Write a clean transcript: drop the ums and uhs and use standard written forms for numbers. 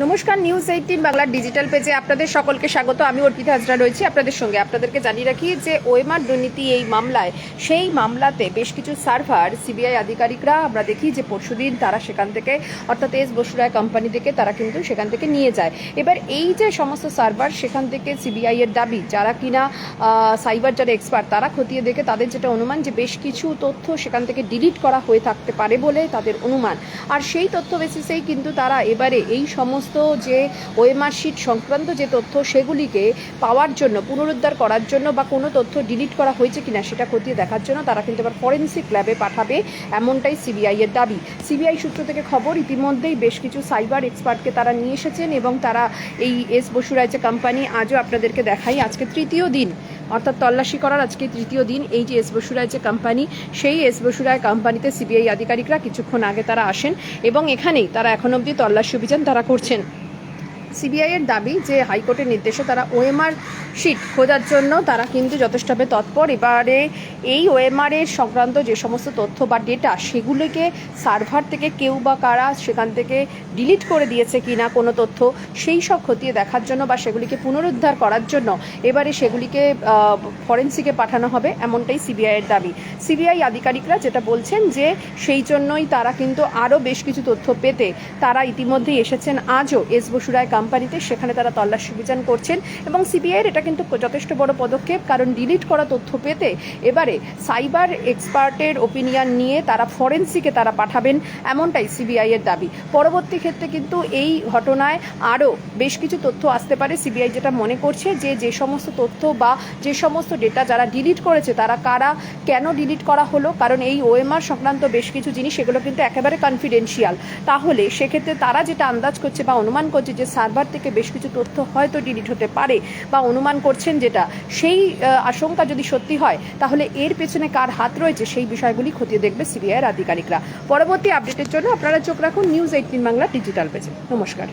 নমস্কার, নিউজ 18 বাংলার ডিজিটাল পেজে আপনাদের সকলকে স্বাগত। আমি অর্পিতা হাজরা রয়েছি আপনাদের সঙ্গে। আপনাদেরকে জানিয়ে রাখি যে ওএমআর দুর্নীতি এই মামলায়, সেই মামলাতে বেশ কিছু সার্ভার সিবিআই আধিকারিকরা আমরা দেখি যে পরশুদিন তারা সেখান থেকে, অর্থাৎ এস বসুরায় কোম্পানি থেকে তারা কিন্তু সেখান থেকে নিয়ে যায়। এবার এই যে সমস্ত সার্ভার সেখান থেকে সিবিআই এর দাবি, যারা কিনা সাইবার যারা এক্সপার্ট তারা খতিয়ে দেখে তাদের যেটা অনুমান যে বেশ কিছু তথ্য সেখান থেকে ডিলিট করা হয়ে থাকতে পারে বলে তাদের অনুমান। আর সেই তথ্য বেসিসেই কিন্তু তারা এবারে এই সমস্ত যে ওএমআর শিট সংক্রান্ত যে তথ্য সেগুলিকে পাওয়ার জন্য, পুনরুদ্ধার করার জন্য বা কোনো তথ্য ডিলিট করা হয়েছে কিনা সেটা খতিয়ে দেখার জন্য তারা কিন্তু এবার ফরেন্সিক ল্যাবে পাঠাবে, এমনটাই সিবিআই এর দাবি। সিবিআই সূত্র থেকে খবর, ইতিমধ্যেই বেশ কিছু সাইবার এক্সপার্টকে তারা নিয়ে এসেছেন এবং তারা এই এস বসুরায় যে কোম্পানি, আজও আপনাদেরকে দেখাই, আজকে তৃতীয় দিন, অর্থাৎ তল্লাশি করার আজকে তৃতীয় দিন। এই যে এস বসুরায় যে কোম্পানি, সেই এস বসুরায় কোম্পানিতে সিবিআই আধিকারিকরা কিছুক্ষণ আগে তারা আসেন এবং এখানেই তারা এখন অবধি তল্লাশি অভিযান তারা করছেন। সিবিআই এর দাবি যে হাইকোর্টের নির্দেশে তারা ওএমআর শিট খোঁজার জন্য তারা কিন্তু যথেষ্টভাবে তৎপর। এবারে এই ওএমআর এর সংক্রান্ত যে সমস্ত তথ্য বা ডেটা, সেগুলিকে সার্ভার থেকে কেউ বা কারা সেখান থেকে ডিলিট করে দিয়েছে কিনা কোনো তথ্য, সেই সব খতিয়ে দেখার জন্য বা সেগুলিকে পুনরুদ্ধার করার জন্য এবারে সেগুলিকে ফরেন্সিকে পাঠানো হবে, এমনটাই সিবিআই এর দাবি। সিবিআই আধিকারিকরা যেটা বলছেন যে সেই জন্যই তারা কিন্তু আরও বেশ কিছু তথ্য পেতে তারা ইতিমধ্যেই এসেছেন আজও এস বসুরায় কোম্পানিতে, সেখানে তারা তল্লাশি অভিযান করছেন। এবং সিবিআইয়ের এটা কিন্তু যথেষ্ট বড় পদক্ষেপ, কারণ ডিলিট করা তথ্য পেতে এবারে সাইবার এক্সপার্টের ওপিনিয়ন নিয়ে তারা ফরেন্সিকে তারা পাঠাবেন, এমনটাই সিবিআই এর দাবি। পরবর্তী ক্ষেত্রে কিন্তু এই ঘটনায় আরও বেশ কিছু তথ্য আসতে পারে। সিবিআই যেটা মনে করছে যে সমস্ত তথ্য বা যে সমস্ত ডেটা যারা ডিলিট করেছে তারা কারা, কেন ডিলিট করা হলো, কারণ এই ওএমআর সংক্রান্ত বেশ কিছু জিনিস এগুলো কিন্তু একেবারে কনফিডেন্সিয়াল। তাহলে সেক্ষেত্রে তারা যেটা আন্দাজ করছে বা অনুমান করছে যে সার্ভার থেকে বেশ কিছু তথ্য হয়তো ডিলিট হতে পারে বা অনুমান করছেন যেটা, সেই আশঙ্কা যদি সত্যি হয় তাহলে এর পেছনে কার হাত রয়েছে সেই বিষয়গুলি খতিয়ে দেখবে সিবিআইয়ের আধিকারিকরা। পরবর্তী আপডেটের জন্য আপনারা চোখ রাখুন নিউজ 18 বাংলা ডিজিটাল পেজে। নমস্কার।